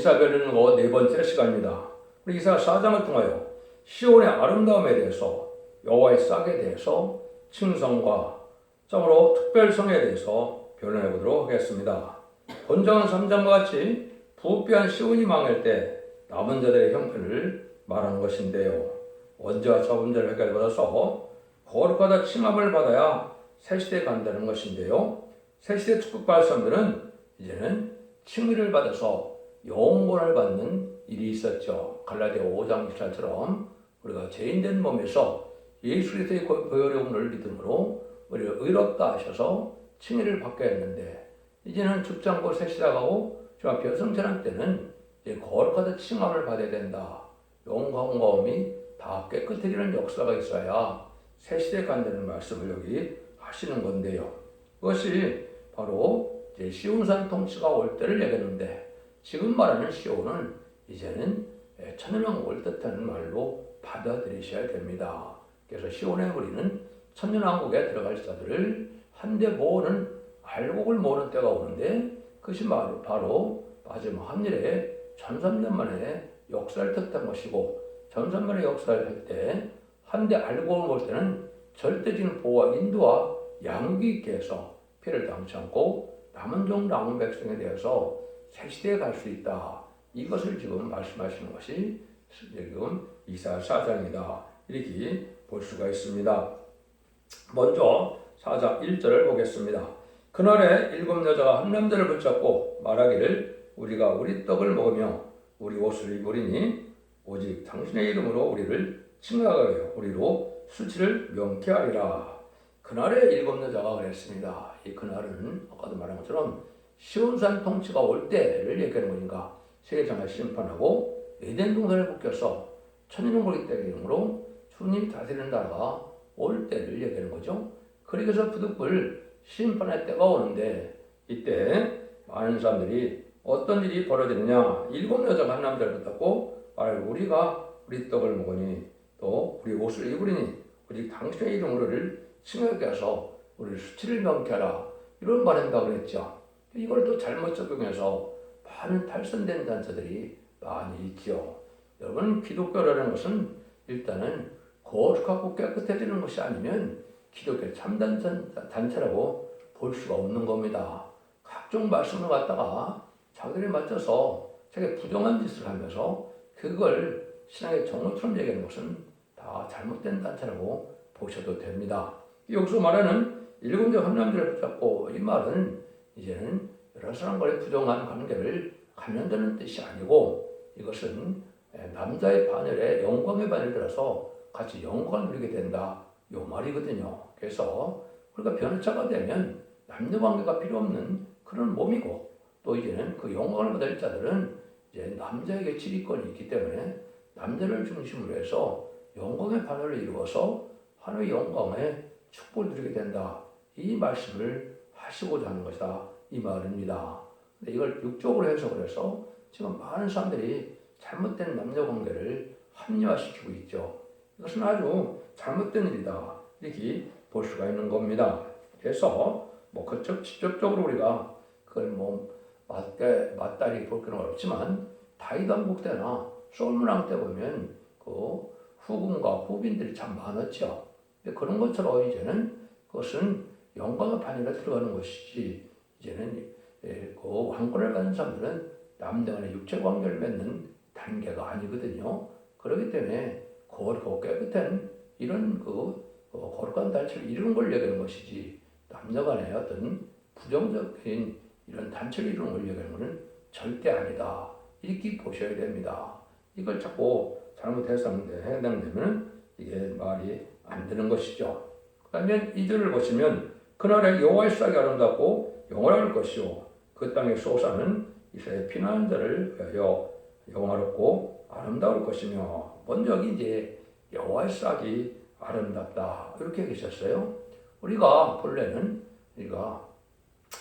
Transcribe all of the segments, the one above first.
이사 배우는 거 네 번째 시간입니다. 우리 이사 4장을 통하여 시온의 아름다움에 대해서, 여호와의 싹에 대해서, 칭송과 참으로 특별성에 대해서 변론해 보도록 하겠습니다. 본장은 3장과 같이 부패한 시온이 망할 때 남은 자들의 형편을 말하는 것인데요. 원죄와 자범죄를 해결받아서 거룩하다 칭함을 받아야 새시대에 간다는 것인데요. 새시대 축복받을 사람들은 이제는 칭의를 받아서 영원을 받는 일이 있었죠. 갈라디아 5장 24처럼 우리가 죄인된 몸에서 예수 그리스도의 보혈의 오물을 믿음으로 우리가 의롭다 하셔서 칭의를 받게 했는데, 이제는 죽지 않고 새시다가고 정말 변성전환 때는 이제 거룩하다 칭함을 받아야 된다. 영광과음이 다 깨끗해지는 역사가 있어야 새시대에 간다는 말씀을 여기 하시는 건데요. 그것이 바로 이제 시온산 통치가 올 때를 얘기하는데, 지금 말하는 시온은 이제는 천년왕국 올 듯한 말로 받아들이셔야 됩니다. 그래서 시온에 우리는 천년왕국에 들어갈 자들을 한데 모으는, 알곡을 모으는 때가 오는데, 그것이 바로 마지막 한일에 1300년 만에 역사를 뜻한 것이고, 1300년의 역사를 할 때 한데 알곡을 모을 때는 절대적인 보호와 인도와 양육이 있게 해서 피해를 당치 않고 남은 종 남은 백성에 대해서 새 시대에 갈 수 있다. 이것을 지금 말씀하시는 것이 지금 이사야 4장이다. 이렇게 볼 수가 있습니다. 먼저 4장 1절을 보겠습니다. 그날에 일곱 여자가 한 남자를 붙잡고 말하기를 우리가 우리 떡을 먹으며 우리 옷을 입으리니 오직 당신의 이름으로 우리를 칭하여 우리로 수치를 명쾌하리라. 그날에 일곱 여자가 그랬습니다. 이 그날은 아까도 말한 것처럼 시온산 통치가 올 때를 얘기하는 거니까 세계장을 심판하고 에덴 동산에 묶여서 천년왕국이 때문으로 주님 다스리는 나라가 올 때를 얘기하는 거죠. 그래서 부득불 심판의 때가 오는데, 이때 많은 사람들이 어떤 일이 벌어지느냐, 일곱 여자가 한 남자를 붙잡고 말하기를 우리가 우리 떡을 먹으니 또 우리 옷을 입으리니 오직 당신의 이름으로를 칭하게 해서 우리 수치를 명쾌하라, 이런 말한다고 그랬죠. 이걸 또 잘못 적용해서 많은 탈선된 단체들이 많이 있죠. 여러분, 기독교라는 것은 일단은 거룩하고 깨끗해지는 것이 아니면 기독교 참단 단체라고 볼 수가 없는 겁니다. 각종 말씀을 갖다가 자기들에 맞춰서 자기 부정한 짓을 하면서 그걸 신앙의 정오처럼 얘기하는 것은 다 잘못된 단체라고 보셔도 됩니다. 여기서 말하는 일곱 여 한 남자를 붙잡고, 이 말은 이제는 여러 사람과의 부정한 관계를 감면되는 뜻이 아니고, 이것은 남자의 반열에 영광의 반열을 들어서 같이 영광을 누리게 된다, 이 말이거든요. 그래서 우리가 변호차가 되면 남녀관계가 필요 없는 그런 몸이고, 또 이제는 그 영광을 받을 자들은 이제 남자에게 지휘권이 있기 때문에 남자를 중심으로 해서 영광의 반열을 이루어서 하나님의 영광의 축복을 누리게 된다, 이 말씀을 하시고자 하는 것이다, 이 말입니다. 근데 이걸 육적으로 해석을 해서 지금 많은 사람들이 잘못된 남녀관계를 합리화시키고 있죠. 이것은 아주 잘못된 일이다, 이렇게 볼 수가 있는 겁니다. 그래서 직접적으로 우리가 그걸 맞다리 볼 필요는 없지만, 다윗 왕국 때나 솔로몬 왕 때 보면 그 후궁과 후빈들이 참 많았죠. 그런 것처럼 이제는 그것은 영광의 반열에 들어가는 것이지, 이제는 그 왕권을 가진 사람들은 남녀 간의 육체 관계를 맺는 단계가 아니거든요. 그렇기 때문에 거룩하고 깨끗한 이런 거룩한 단체를 이루는 걸 얘기하는 것이지, 남녀 간의 어떤 부정적인 이런 단체를 이루는 걸 얘기하는 것은 절대 아니다, 이렇게 보셔야 됩니다. 이걸 자꾸 잘못 해석되면 이게 말이 안 되는 것이죠. 그러면 2절을 보시면 그날에 여호와의 싹이 아름답고 영원할 것이요 그 땅의 소사는 이스라엘 피난한 자를 위하여 영화롭고 아름다울 것이며, 먼저 이제 여호와의 싹이 아름답다, 이렇게 계셨어요. 우리가 본래는 우리가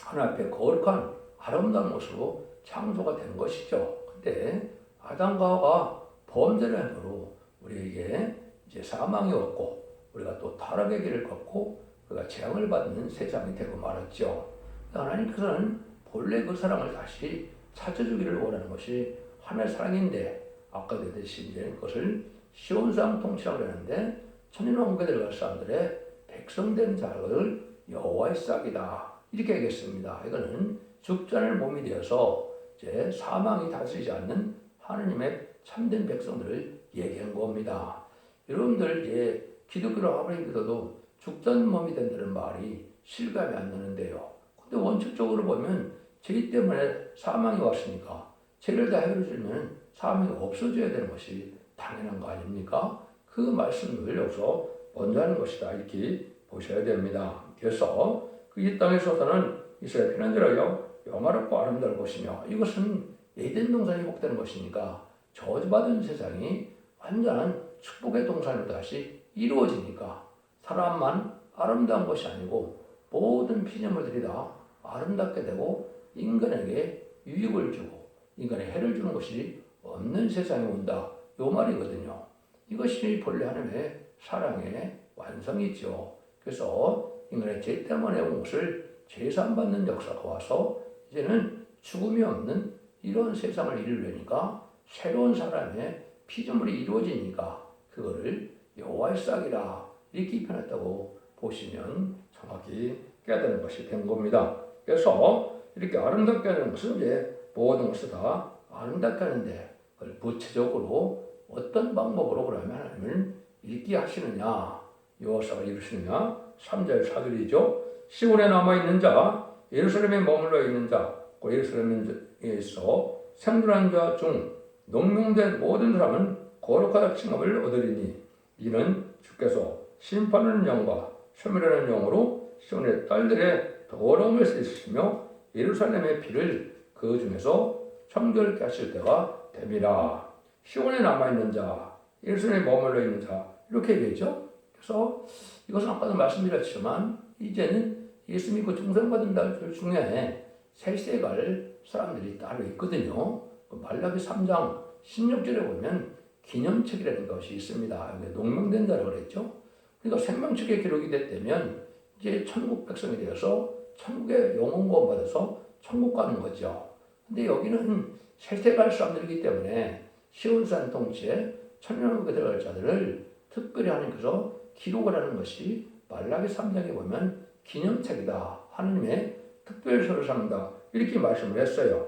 하나님 앞에 거룩한 아름다운 모습으로 창조가 된 것이죠. 근데 아담과 하와가 범죄를 함으로 우리에게 이제 사망이 왔고, 우리가 또 타락의 길을 걷고 우리가 재앙을 받는 세상이 되고 말았죠. 하나님께서는 본래 그 사랑을 다시 찾아주기를 원하는 것이 하나의 사랑인데 아까 그랬듯이 이제 그것을 시온산 통치라고 하는데 천인왕국에 들어갈 사람들의 백성된 자를 여호와의 싹이다 이렇게 얘기했습니다. 이거는 죽전의 몸이 되어서 이제 사망이 다스리지 않는 하느님의 참된 백성들을 얘기한 겁니다. 여러분들 이제 기독교로 아무리 믿어도 죽전 몸이 된다는 말이 실감이 안 나는데요. 근데 원칙적으로 보면 죄 때문에 사망이 왔으니까 죄를 다 해결해 주면 사망이 없어져야 되는 것이 당연한 거 아닙니까? 그 말씀을 여기서 먼저 하는 것이다 이렇게 보셔야 됩니다. 그래서 이 땅에서는 이스라엘 피난자라요 영화롭고 아름다울 것이며 이것은 에덴 동산이 복되는 것이니까 저주받은 세상이 완전한 축복의 동산으로 다시 이루어지니까 사람만 아름다운 것이 아니고 모든 피조물들이 다 아름답게 되고 인간에게 유익을 주고 인간에 해를 주는 것이 없는 세상이 온다. 요 말이거든요. 이것이 본래 하나님의 사랑의 완성이죠. 그래서 인간의 죄 때문에 온 것을 재산받는 역사가 와서 이제는 죽음이 없는 이런 세상을 이루려니까 새로운 사람의 피조물이 이루어지니까 그거를 여호와의 싹이라 이렇게 표현했다고 보시면 정확히 깨닫는 것이 된 겁니다. 그래서 이렇게 아름답게 하는 것은 이제 모든 것을 다 아름답게 하는데 그걸 구체적으로 어떤 방법으로 그러면 하나님을 읽게 하시느냐 여호와가 이루시느냐 3절 4절이죠. 시온에 남아있는 자 예루살렘에 머물러 있는 자 그 예루살렘에서 생존한 자 중 농명된 모든 사람은 거룩하다 칭함을 얻으리니 이는 주께서 심판하는 영과 소멸하는 영으로 시온의 딸들의 더러움을 씻으시며 예루살렘의 피를 그 중에서 청결케 하실 때가 됨이라. 시온에 남아있는 자, 예루살렘에 머물러 있는 자 이렇게 얘기했죠. 그래서 이것은 아까도 말씀드렸지만 이제는 예수 믿고 중생받은 자들 중에 세세갈 사람들이 따로 있거든요. 말라기 3장 16절에 보면 기념책이라는 것이 있습니다. 여기 농명된 자라고 그랬죠. 그러니까 생명책에 기록이 됐다면 이제 천국 백성이 되어서 천국의 영혼 구원 받아서 천국 가는 거죠. 근데 여기는 세세갈 사람들이기 때문에 시온산 통치에 천년왕국에 들어갈 자들을 특별히 하나님께서 기록을 하는 것이 말라기 3장에 보면 기념책이다. 하나님의 특별서를 삼는다. 이렇게 말씀을 했어요.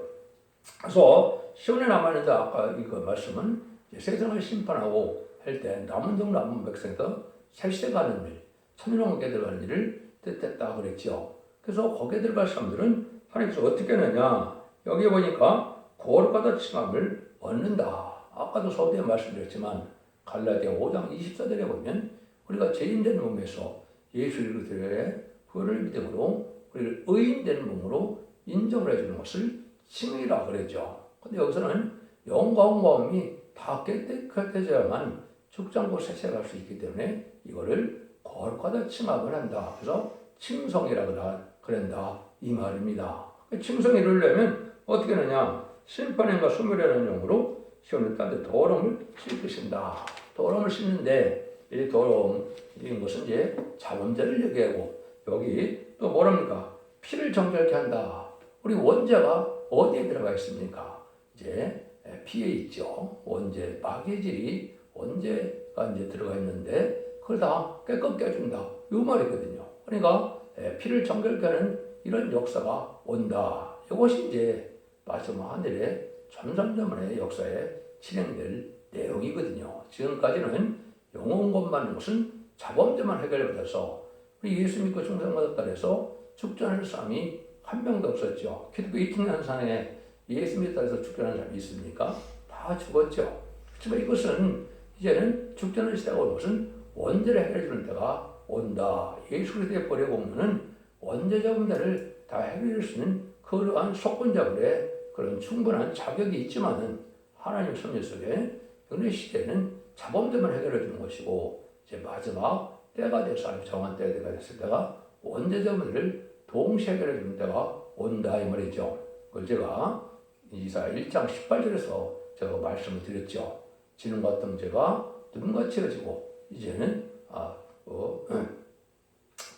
그래서 시온에 남아있는 자 아까 이거 말씀은 세상을 심판하고 할 때 남은 종 남은 백성에서 세세 가는 일, 천년왕국에 들어가는 일을 뜻했다 그랬죠. 그래서 거기에 들어갈 사람들은 하나님께서 어떻게 하느냐 여기 보니까 거룩하다 칭함을 얻는다. 아까도 서두에 말씀드렸지만 갈라디아 5장 24절에 보면 우리가 죄인된 몸에서 예수 그리스도의 그를 믿음으로 우리를 의인된 몸으로 인정을 해주는 것을 칭이라 그랬죠. 근데 여기서는 영과 마음이 다 깨끗해져야만 죽지 않고 세세갈 수 있기 때문에 이거를 거룩하다 칭함을 한다. 그래서 칭성이라고 그런다 이 말입니다. 칭성이 이루려면 어떻게 하느냐 심판행과 소멸하는 영으로 시온의 딸들 더러움을 씻으신다. 더러움을 씻는데 이 더러움 이런 것은 이제 자범죄를 얘기하고 여기 또 뭐랍니까? 피를 정결케 한다. 우리 원죄가 어디에 들어가 있습니까? 이제 피에 있죠. 원죄, 마개질이 원죄가 이제 들어가 있는데 그걸 다 깨끗게 해준다. 이 말이거든요. 그러니까 피를 정결케 하는 이런 역사가 온다. 이것이 이제 마지막 하늘의 천상자문의 역사에 진행될 내용이거든요. 지금까지는 영혼 구원 받는 것은 자범죄만 해결받아서 우리 예수 믿고 중생받았다 해서 죽전하는 사람이 한 명도 없었죠. 기독교 2000년 산에 예수 믿었다 해서 죽전하는 사람이 있습니까? 다 죽었죠. 그렇지만 이것은 이제는 죽전의 시대가 온 것은 원죄를 해결해 주는 때가 온다. 예수 그리스도의 벌의 공로는 원죄자 문제를 다 해결할 수 있는 그러한 속건자들의 그런 충분한 자격이 있지만은 하나님 섭리 속에 어느 시대는 자범죄만 해결해 주는 것이고 이제 마지막 때가 돼서 정한 때가 됐을 때가 원죄자문을 동시에 해결해 주는 때가 온다 이 말이죠. 그걸 제가 이사야 1장 18절에서 제가 말씀을 드렸죠. 지는 같은 죄가 눈같이 해지고 이제는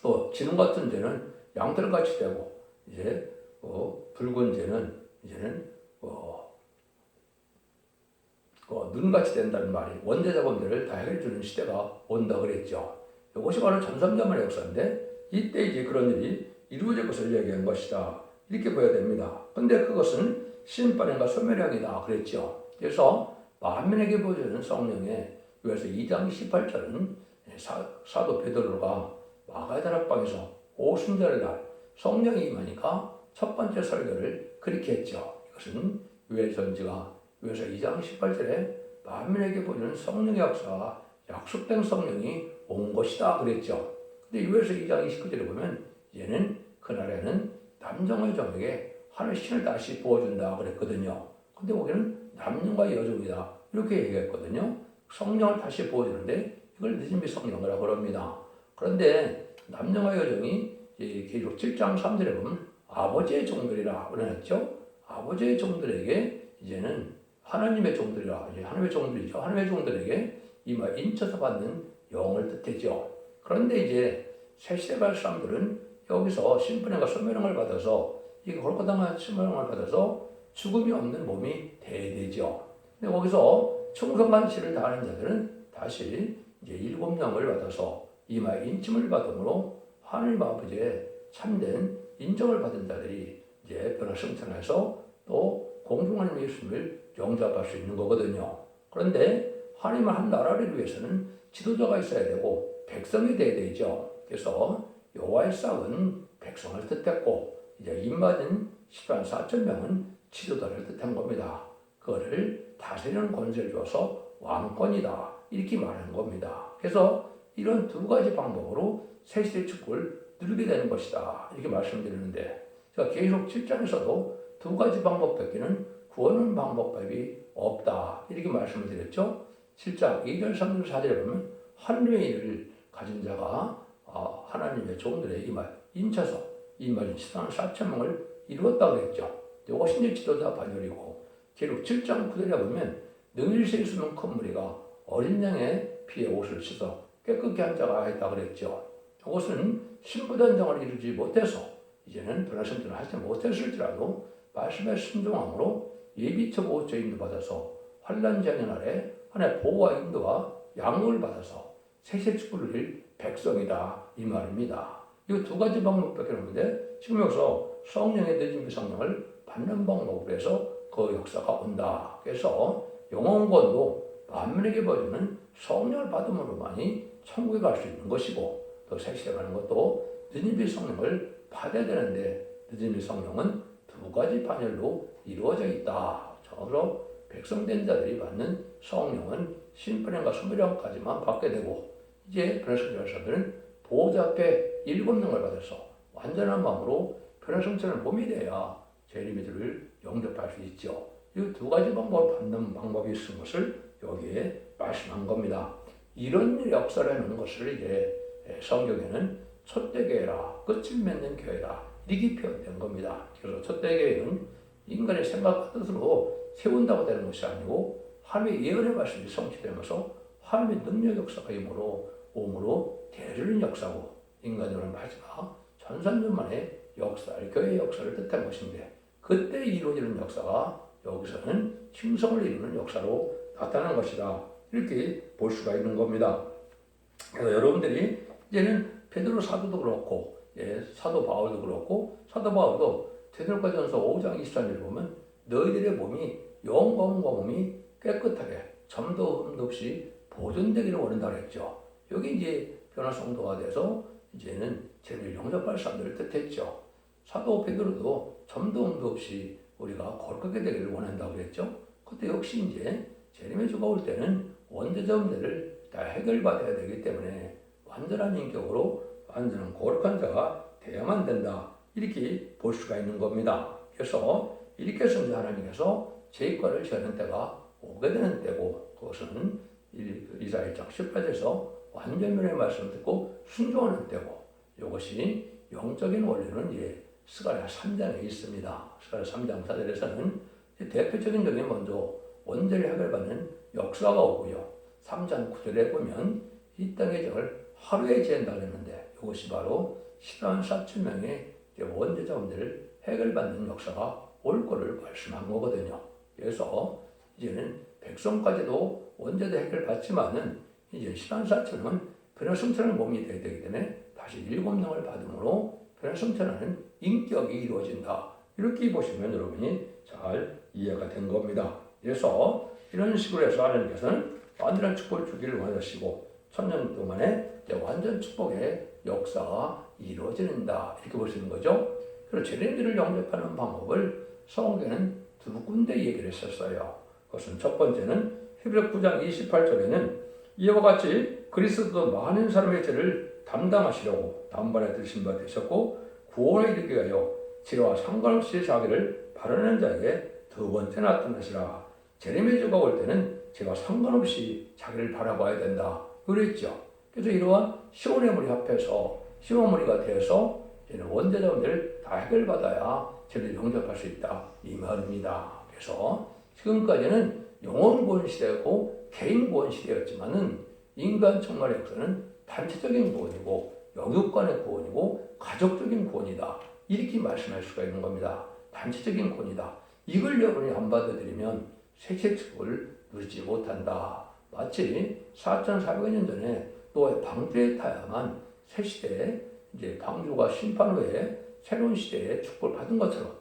또 지는 같은 죄는 양털같이 되고 이제 붉은 죄는 이제는 눈같이 된다는 말이 원죄 범죄를 다 해결해 주는 시대가 온다 그랬죠. 이것이 바로 전삼자만의 역사인데 이때 이제 그런 일이 이루어질 것을 얘기한 것이다. 이렇게 보여야 됩니다. 근데 그것은 심판과 소멸형이다 그랬죠. 그래서 만민에게 보여주는 성령의 그래서 2장 18절은 사도 베드로가 마가다락방에서 오순절의 날 성령이 임하니까 첫 번째 설교를 그렇게 했죠. 이것은 요엘전지가 요엘서 2장 18절에 만민에게 보여주는 성령의 역사가 약속된 성령이 온 것이다 그랬죠. 근데 요엘서 2장 29절에 보면 얘는 그날에는 남정의 정에게 하늘 신을 다시 부어준다 그랬거든요. 근데 거기는 남녀와 여종이다 이렇게 얘기했거든요. 성령을 다시 부어주는데 이걸 늦은비 성령이라고 그럽니다. 그런데 남녀와 여종이 계시록 7장 3절에 보면 아버지의 종들이라 그러셨죠. 아버지의 종들에게 이제는 하나님의 종들이라 이제 하나님의 종들이죠. 하나님의 종들에게 이마 인쳐서 받는 영을 뜻하죠. 그런데 이제 새 시대 갈 사람들은 여기서 심판과 소멸형을 받아서 이 골고당한 소멸형을 받아서 죽음이 없는 몸이 돼야 되죠. 근데 거기서 충성간치를 다하는 자들은 다시 이제 7영을 받아서 이마에 인침을 받음으로 하나님 아버지의 참된 인정을 받은 자들이 이제 변화 승천해서 또 공중하나님 예수님을 영접할 수 있는 거거든요. 그런데 하나님의 한 나라를 위해서는 지도자가 있어야 되고 백성이 돼야 되죠. 그래서 여호와의 싹은 백성을 뜻했고 이제 입맞은 10만 4천 명은 지도자를 뜻한 겁니다. 그거를 다스리는 권세를 줘서 왕권이다 이렇게 말하는 겁니다. 그래서 이런 두 가지 방법으로 새시대 축복을 누리게 되는 것이다 이렇게 말씀드리는데 제가 계시록 7장에서도 두 가지 방법밖에는 구원하는 방법이 없다 이렇게 말씀을 드렸죠. 7장 2절 3절 4절에 보면 하늘의 일을 가진 자가 하나님의 종들의 인쳐서 이말 14만 4천 명을 이루었다고 했죠. 이것이 이제 지도자 반열이고 계시록 7장 9절에 보면 능일세 수는 큰 무리가 어린 양의 피에 옷을 씻어 깨끗게 한 자가 했다고 그랬죠. 이것은 신부단장을 이루지 못해서 이제는 변화심전을 하지 못했을지라도 말씀에 순종함으로 예비처 보호처 인도받아서 환난장의 날에 하나님의 보호와 인도와 양육을 받아서 세세 축복을 누릴 백성이다 이 말입니다. 이 두 가지 방법밖에 없는데 지금 여기서 성령의 늦은 성령을 받는 방법으로 해서 그 역사가 온다. 그래서 영혼권도 만민에게 보여주는 성령을 받음으로만이 천국에 갈 수 있는 것이고 또 새시대 가는 것도 늦은 성령을 받아야 되는데 늦은 성령은 두 가지 반열로 이루어져 있다. 저로 백성된 자들이 받는 성령은 심판형과 소멸형까지만 받게 되고 이제 변화성전사들은 보호자 앞에 7명을 받아서 완전한 마음으로 변화성전을 몸이 돼야 재림이들을 영접할 수 있죠. 이 두 가지 방법을 받는 방법이 있는 것을 여기에 말씀한 겁니다. 이런 역사를 하는 것을 이제 성경에는 촛대교회라 끝을 맺는 교회라 이렇게 표현된 겁니다. 그래서 촛대교회는 인간의 생각과 뜻으로 세운다고 되는 것이 아니고 하나님의 예언의 말씀이 성취되면서 하나님의 능력 역사가 오므로 대리는 역사고 인간적으로 마지막 전산년 만의 역사, 교회의 역사를 뜻한 것인데 그때 이루어지는 역사가 여기서는 칭성을 이루는 역사로 나타나는 것이다. 이렇게 볼 수가 있는 겁니다. 그래서 여러분들이 이제는 베드로 사도도 그렇고 사도 바울도 그렇고 사도 바울도 데살로니가전서 5장 23절을 보면 너희들의 몸이 영과 몸이 깨끗하게 점도 흠도 없이 보존되기를 원한다 그랬죠. 여기 이제 변화 성도가 돼서 이제는 죄를 영접할 사람들을 뜻했죠. 사도 베드로도 점도 흠도 없이 우리가 거룩하게 되기를 원한다고 그랬죠. 그때 역시 이제 재림의 주가 올 때는 원죄점들을 다 해결받아야 되기 때문에 완전한 인격으로 완전한 거룩한 자가 돼야만 된다. 이렇게 볼 수가 있는 겁니다. 그래서 이렇게 해서 하나님께서 재입과를 지하는 때가 오게 되는 때고 그것은 이사야 1장 18절에서 완전면의 말씀을 듣고 순종하는 때고 이것이 영적인 원리는 이제 스가랴 3장에 있습니다. 스가랴 3장 4절에서는 대표적인 점이 먼저 원죄를 해결받는 역사가 오고요. 3장 9절에 보면 이 땅의 죄를 하루에 지은다고 했는데 이것이 바로 14만 4천 명의 원죄자분들을 해결받는 역사가 올 거를 말씀한 거거든요. 그래서 이제는 백성까지도 언제도 해결받지만은 이제 신안사처는 변화성찰하는 몸이 되어야 되기 때문에 다시 7명을 받음으로 변화성찰하는 인격이 이루어진다. 이렇게 보시면 여러분이 잘 이해가 된 겁니다. 그래서 이런 식으로 해서 하나님께서는 완전한 축복을 주기를 원하시고 천년 동안에 완전 축복의 역사가 이루어진다. 이렇게 보시는 거죠. 그리고 재림들을 영접하는 방법을 성경에는 두 군데 얘기를 했었어요. 그것은 첫 번째는 히브리 9장 28절에는 이와 같이 그리스도도 많은 사람의 죄를 담당하시려고 단번에 들으신 바 되셨고 구원에 이르게 하여 죄와 상관없이 자기를 바라는 자에게 두 번째 나타나시라. 재림의 주가 올 때는 죄와 상관없이 자기를 바라봐야 된다. 그랬죠. 그래서 이러한 시온의 무리 앞에서 시온 무리가 되어서 원죄자분들 다 해결받아야 죄를 용접할 수 있다. 이 말입니다. 그래서 지금까지는 영혼 구원 시대였고 개인 구원 시대였지만은 인간 총괄의 역사는 단체적인 구원이고 영육간의 구원이고 가족적인 구원이다. 이렇게 말씀할 수가 있는 겁니다. 단체적인 구원이다. 이걸 여러분이 안 받아들이면 세계 축복을 누리지 못한다. 마치 4,400년 전에 노아의 방주에 타야만 새 시대에 이제 방주가 심판 후에 새로운 시대에 축복을 받은 것처럼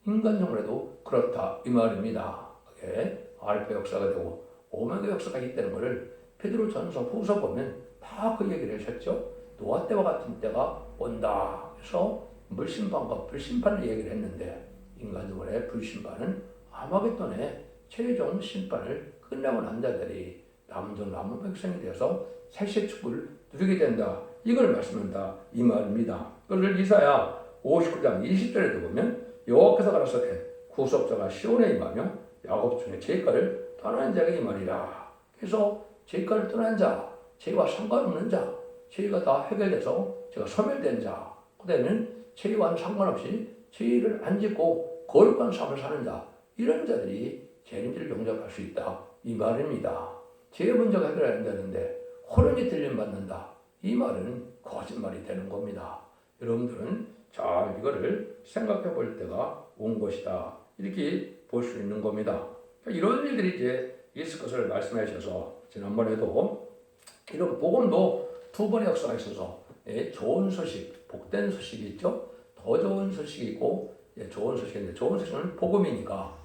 인간 정례도 그렇다 이 말입니다. 그게 알파 역사가 되고 오메가 역사가 있다는 것을 베드로전서 후서 보면 다 그 얘기를 하셨죠. 노아 때와 같은 때가 온다. 그래서 물심판과 불심판을 얘기를 했는데 인간 정례의 불심판은 아마겟돈의 최종 심판을 끝나고 난 자들이 남은 백성이 되어서 새시의 축복을 누리게 된다. 이걸 말씀한다. 이 말입니다. 그걸 이사야 59장 20절에도 보면 여호와께서 가라사대 구속자가 시온에 임하며 야곱 중에 죄가를 떠나는 자가 이 말이라. 그래서 죄가를 떠난 자, 죄와 상관없는 자, 죄가 다 해결돼서 죄가 소멸된 자, 그 다음에는 죄와는 상관없이 죄를 안 짓고 거룩한 삶을 사는 자, 이런 자들이 재림들을 용접할 수 있다. 이 말입니다. 죄 문제가 해결 안 되는데 호련히 들림받는다. 이 말은 거짓말이 되는 겁니다. 여러분들은 잘 이거를 생각해 볼 때가 온 것이다. 이렇게 볼 수 있는 겁니다. 이런 일들이 이제 있을 것을 말씀해 주셔서 지난번에도 이런 복음도 두 번의 역사가 있어서 좋은 소식, 복된 소식이 있죠. 더 좋은 소식이 있고 좋은 소식인데 좋은 소식은 복음이니까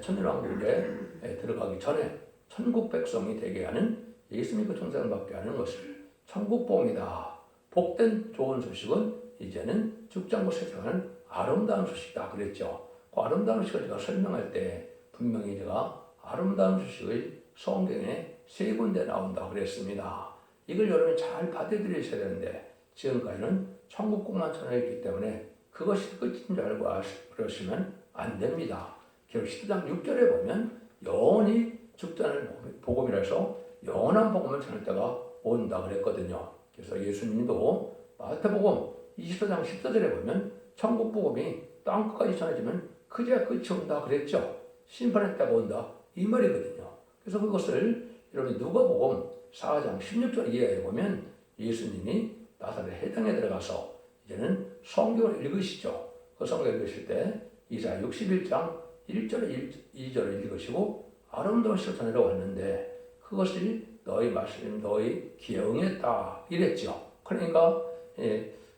천년왕국에 들어가기 전에 천국 백성이 되게 하는 예수 믿고 천상을 받게 하는 것을 천국 복음이다. 복된 좋은 소식은 이제는 죽장고 세상하는 아름다운 소식이다 그랬죠. 그 아름다운 소식을 제가 설명할 때 분명히 제가 아름다운 소식의 성경에 세 군데 나온다 그랬습니다. 이걸 여러분이 잘 받아들이셔야 되는데 지금까지는 천국국만 전해있기 때문에 그것이 끝인 줄 알고 그러시면 안 됩니다. 결국 10장 6절에 보면 영원히 죽자는 복음이라서 영원한 복음을 전할 때가 온다 그랬거든요. 그래서 예수님도 마태복음 24장 14절에 보면 천국 복음이 땅끝까지 전해지면 그제야 끝이 온다 그랬죠. 심판의 때가 온다 이 말이거든요. 그래서 그것을 여러분이 누가복음 4장 16절 이하에 보면 예수님이 나사렛 해당에 들어가서 이제는 성경을 읽으시죠. 그 성경을 읽으실 때 이사야 61장 1절에 2절을 읽으시고 아름다운 시를 전해러 왔는데 그것이 너희 말씀 너희 귀에 응했다 이랬죠. 그러니까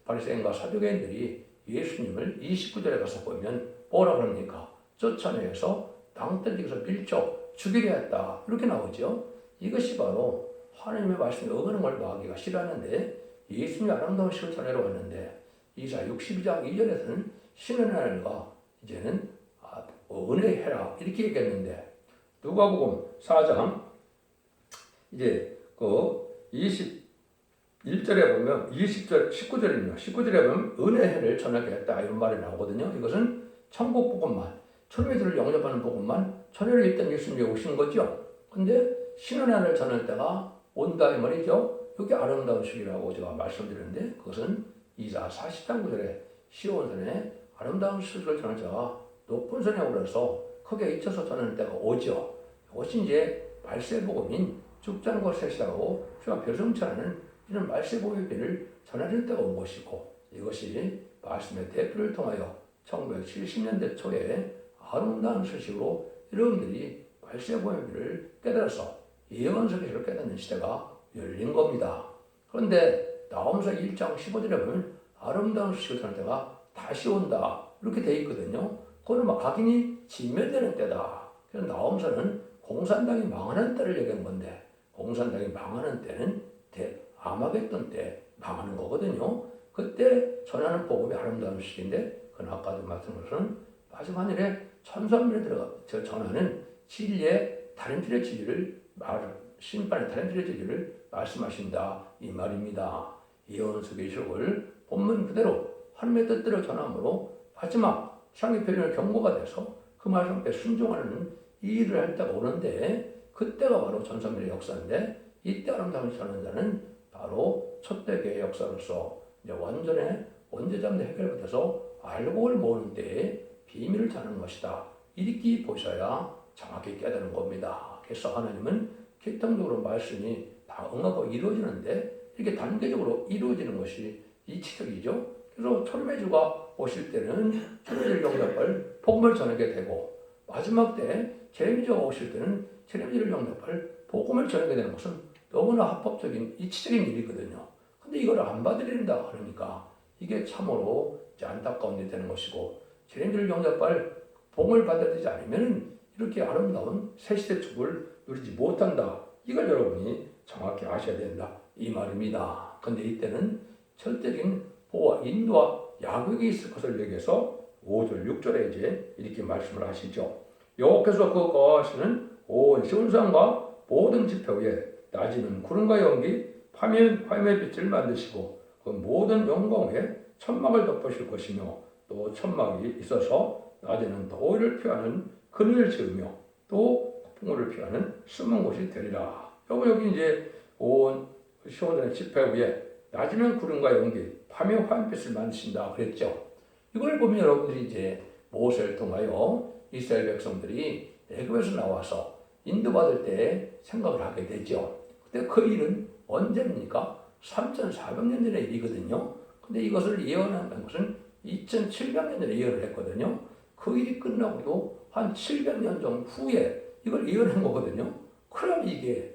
바리새인과 사두개인들이 예수님을 29절에 가서 보면 뭐라 그럽니까? 쫓아내서 땅떨기에서 밀쳐 죽이려 했다 이렇게 나오죠. 이것이 바로 하나님의 말씀에 어긋는 걸 마귀가 싫어하는데 예수님이 아름다운 시를 전해러 왔는데 이사야 62장 2절에서는 신의 하나님과 이제는 은혜해라 이렇게 얘기했는데 누가복음 4장 이제 그 21절에 보면 19절입니다. 19절에 보면 은혜를 전하게 했다 이런 말이 나오거든요. 이것은 천국 복음만 천회들을 영접하는 복음만 천회를 읽던 예수님이 오신 거죠. 근데 신의 하나님을 전할 때가 온다 이 말이죠. 여기 아름다운 시이라고 제가 말씀드렸는데 그것은 이사야 40장 9절에 시온산에 아름다운 시를 전할 자가 높은 산에 오르서 크게 잊혀서 전하는 때가 오죠. 이것이 이제 말세복음인 죽장과 셋이라고 주가 별성찬하는 이런 말세복음을 전하는 때가 온 것이고 이것이 말씀의 대표를 통하여 1970년대 초에 아름다운 소식으로 여러분들이 말세 보혜비를 깨달아서 예언서 계시를 깨닫는 시대가 열린 겁니다. 그런데 나홈서 1장 15절에 보면 아름다운 소식을 전할 때가 다시 온다 이렇게 돼 있거든요. 그거는 막 각인이 진멸되는 때다. 그래서 나홈서는 공산당이 망하는 때를 얘기한 건데 공산당이 망하는 때는 아마겟돈 때 망하는 거거든요. 그때 전하는 복음이 아름다운 소식인데 그건 아까도 말씀한 것은 마지막 하늘에 천사들이 들어가 전하는 진리의 다른 필의 진리를 심판의 다른 필의 진리를 말씀하신다 이 말입니다. 예언서 계시록을 본문 그대로 하나님의 뜻대로 전함으로 마지막 상위편의 경고가 돼서 그 말씀 앞에 순종하는 이 일을 할 때가 오는데 그때가 바로 전성기의 역사인데 이때 아름다운 전하는 자는 바로 초대교회의 역사로서 이제 완전히 원죄자인데 해결부터서 알곡을 모으는 때에 비밀을 전하는 것이다. 이렇게 보셔야 정확히 깨닫는 겁니다. 그래서 하나님은 계통적으로 말씀이 다 응하고 이루어지는데 이렇게 단계적으로 이루어지는 것이 이치적이죠. 그래서 철매주가 오실 때는 철매주를 영접할 복음을 전하게 되고 마지막 때 제레미야가 오실 때는 제레미야를 영접할 복음을 전하게 되는 것은 너무나 합법적인 이치적인 일이거든요. 근데 이걸 안 받으린다 그러니까 이게 참으로 안타까운 일이 되는 것이고 제레미야를 영접할 복음을 받아야 되지 않으면 이렇게 아름다운 새시대 축을 누리지 못한다. 이걸 여러분이 정확히 아셔야 된다. 이 말입니다. 근데 이때는 절대적인 보호와 인도와 양육이 있을 것을 얘기해서 5절, 6절에 이제 이렇게 말씀을 하시죠. 여호와께서 그 거하시는 온 시온산과 모든 지표 위에 낮에는 구름과 연기, 밤의 빛을 만드시고 그 모든 영광 위에 천막을 덮으실 것이며 또 천막이 있어서 낮에는 더위를 피하는 그늘을 지으며 또 풍우를 피하는 숨은 곳이 되리라. 여기 이제 온 시온산의 지표 위에 낮에는 구름과 연기, 밤에 화염빛을 만드신다 그랬죠. 이걸 보면 여러분들이 이제 모세를 통하여 이스라엘 백성들이 애굽에서 나와서 인도받을 때 생각을 하게 되죠. 근데 그 일은 언제입니까? 3,400년 전의 일이거든요. 근데 이것을 예언한 것은 2,700년 전에 예언을 했거든요. 그 일이 끝나고도 한 700년 정도 후에 이걸 예언한 거거든요. 그럼 이게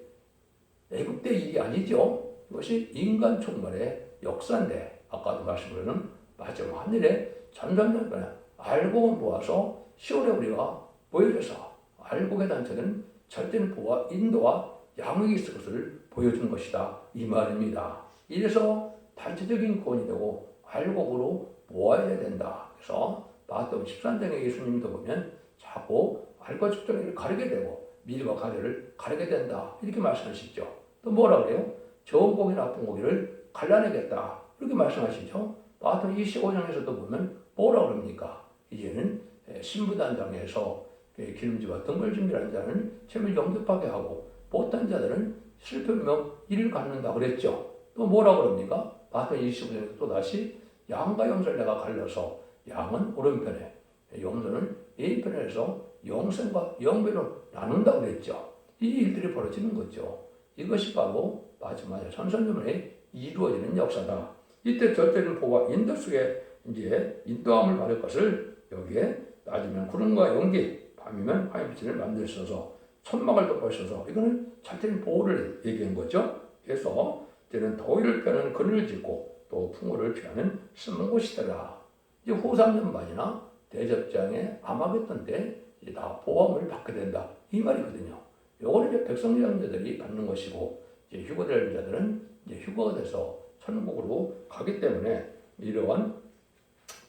애굽 때 일이 아니죠. 이것이 인간 총괄의 역사인데 아까도 말씀드린 마지막 하늘에 전전전전에 알곡을 모아서 시온에 우리가 보여줘서 알곡의 단체는 절대는 보호와 인도와 양육이 있을 것을 보여준 것이다 이 말입니다. 이래서 단체적인 구원이 되고 알곡으로 모아야 된다. 그래서 마태복음 13장에 예수님도 보면 자꾸 알과 측정을 가르게 되고 밀과 가래를 가르게 된다 이렇게 말씀하시죠. 또 뭐라 그래요? 좋은 고기 나쁜 고기를 갈라내겠다 이렇게 말씀하시죠. 마태복음 25장에서도 보면 뭐라 그럽니까? 이제는 신부단장에서 기름지와 등불 준비하는 자는 재미를 영접하게 하고 못한 자들은 실패명 이를 갖는다 그랬죠. 또 뭐라 그럽니까? 마태복음 25장에서 또 다시 양과 염소를 내가 갈려서 양은 오른편에 염소는 왼편에 서 영생과 영배로 나눈다 그랬죠. 이 일들이 벌어지는 거죠. 이것이 바로 마지막에 천선전에 이루어지는 역사다. 이때 절대는 보호와 인도 속에 이제 인도함을 받을 것을 여기에 낮이면 구름과 연기, 밤이면 화염빛을 만드셔서 천막을 덮으셔서 이거는 절대는 보호를 얘기한 거죠. 그래서 이제는 더위를 피하는 그늘을 짓고 또 풍우를 피하는 숨은 곳이더라. 이제 후 3년 만이나 대접장에 아마겟돈 때 이제 다 보호함을 받게 된다. 이 말이거든요. 요거는 이제 백성장자들이 받는 것이고 이제 휴거될 자들은 이제 휴거가 돼서 천국으로 가기 때문에 이러한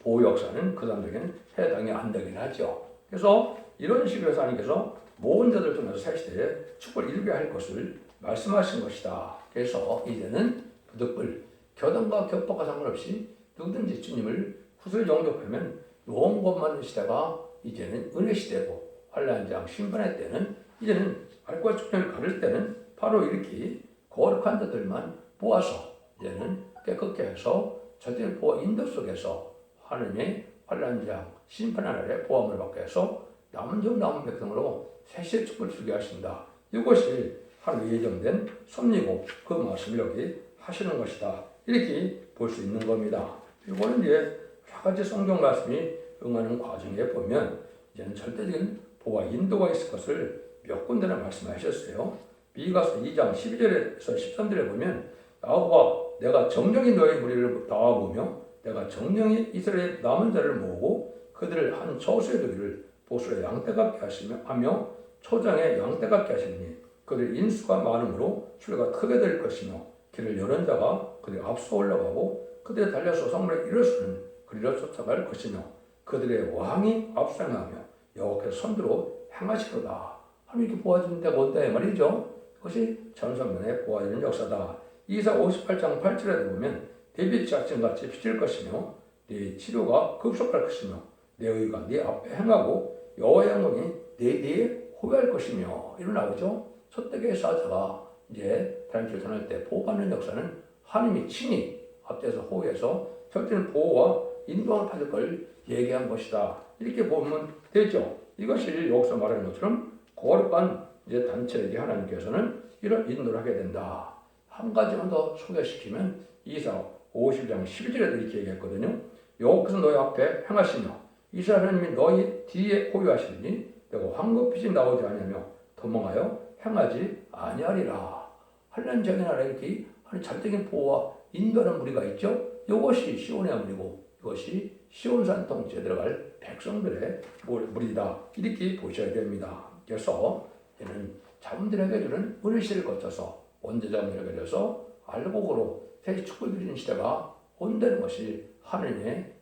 보호 역사는 그 사람들에게는 해당이 안 되긴 하죠. 그래서 이런 식으로 해서 하나님께서 모든 자들을 통해서 새 시대에 축복을 이루게 할 것을 말씀하신 것이다. 그래서 이제는 부득불 교단과 격파가 상관없이 누구든지 주님을 구슬 영접하면 영원 받는 시대가 이제는 은혜 시대고 환난장 심판의 때는 이제는 알과 축복을 가를 때는 바로 이렇게 거룩한 자들만 모아서 이제는 깨끗게 해서 절대 보호 인도 속에서 하나님의 환난장 심판의 날에 보함을 받게 해서 남은 백성으로 새시의 축복을 주게 하신다. 이것이 하나님의 예정된 섭리고 그 말씀을 여기 하시는 것이다. 이렇게 볼 수 있는 겁니다. 이거는 이제 여러 가지 성경 말씀이 응하는 과정에 보면 이제는 절대적인 보호와 인도가 있을 것을 몇 군데나 말씀하셨어요. 미가서 2장 12절에서 13절에 보면 야고보가 내가 정령이 너의 무리를 나와보며 내가 정령이 이스라엘 남은 자를 모으고 그들을 한 처소에 두기를 보수의 양떼 같게 하며 초장에 양떼 같게 하시니 그들 인수가 많음으로 수레가 크게 될 것이며 길을 여는 자가 그들이 앞서 올라가고 그들이 달려서 성문에 이르러서는 그리로 쫓아갈 것이며 그들의 왕이 앞서가며 여호와께서 선두로 행하시로다. 하나님 이렇게 보아주는 데가 뭔데 말이죠. 그것이 전성면에 보아주는 역사다. 이사 58장 8절에 보면 데빗이 작전같이 빚을 것이며 네 치료가 급속할 것이며 내 의가 네 앞에 행하고 여호와의 영광이 내 뒤에 호위할 것이며 이런 나오죠. 첫대의 사자가 이제 다른 전할 때 보호받는 역사는 하나님이 친히 앞에서 호위해서 절대는 보호와 인도를 받을 걸 얘기한 것이다. 이렇게 보면 되죠. 이것이 여기서 말하는 것처럼 거룩한 이제 단체에게 하나님께서는 이런 인도를 하게 된다. 한 가지만 더 소개시키면 이사 50장 12절에도 이렇게 얘기했거든요. 여호와께서 너희 앞에 행하시며 이스라엘 하나님이 너희 뒤에 호위하시니 내가 황급빛이 나오지 아니하며 도망하여 행하지 아니하리라. 한란 정의나라 이렇게 자적인 보호와 인도하는 무리가 있죠. 이것이 시온의 무리고 이것이 시온산 통치에 들어갈 백성들의 무리다. 이렇게 보셔야 됩니다. 그래서 이는 자문들에게 주는 은혜시를 거쳐서 원죄자문에게 줘서 알곡으로 새 축복을 드리는 시대가 온다는 것이 하느님의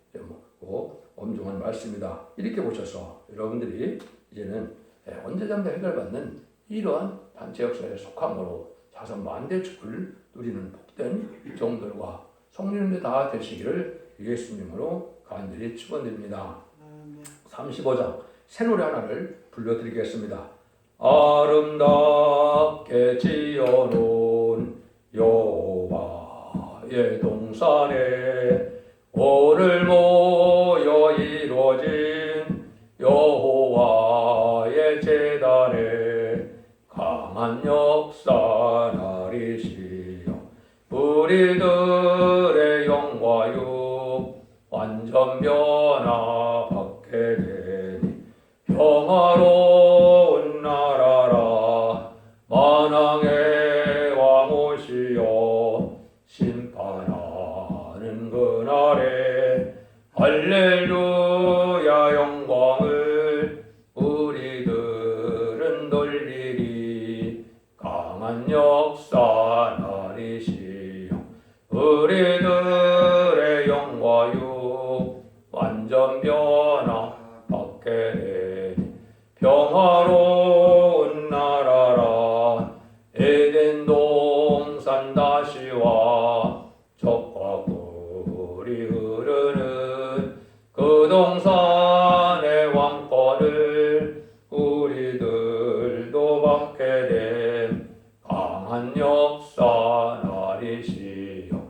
엄중한 말씀이다. 이렇게 보셔서 여러분들이 이제는 원죄자문 해결받는 이러한 단체 역사에 속함으로 자선 만대 축복을 누리는 복된 종들과 성령님들 다 되시기를 예수님으로 간절히 축원드립니다. 35장 새 노래 하나를 불러드리겠습니다. 아름답게 지어놓은 여호와의 동산에 오늘 모여 이루어진 여호와의 제단에 강한 역사 나리시여 우리들의 영과 육 완전 변화받게 되니 평화로운 나라라 만왕의 왕 오시어 심판하는 그날에 할렐루야 영광을 우리들은 돌리리 강한 역사 나리시여 우리들의 영과 육 완전 변화 받게 되니 평화로운 나라라 에덴 동산 다시와 적과 꿀이 흐르는 그 동산의 왕권을 우리들도 받게 된 강한 역사 나리시여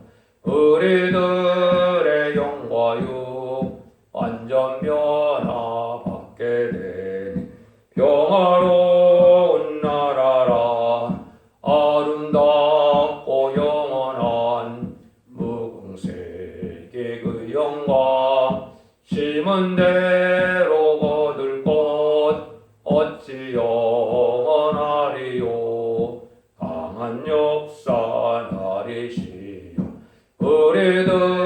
우리들의 영과 육 완전 변화 받게 되니 평화로운 나라라 아름답고 영원한 무궁색의 그 영광 심은 대로 거둘 것 어찌 영원하리요 강한 역사 나리시여 우리들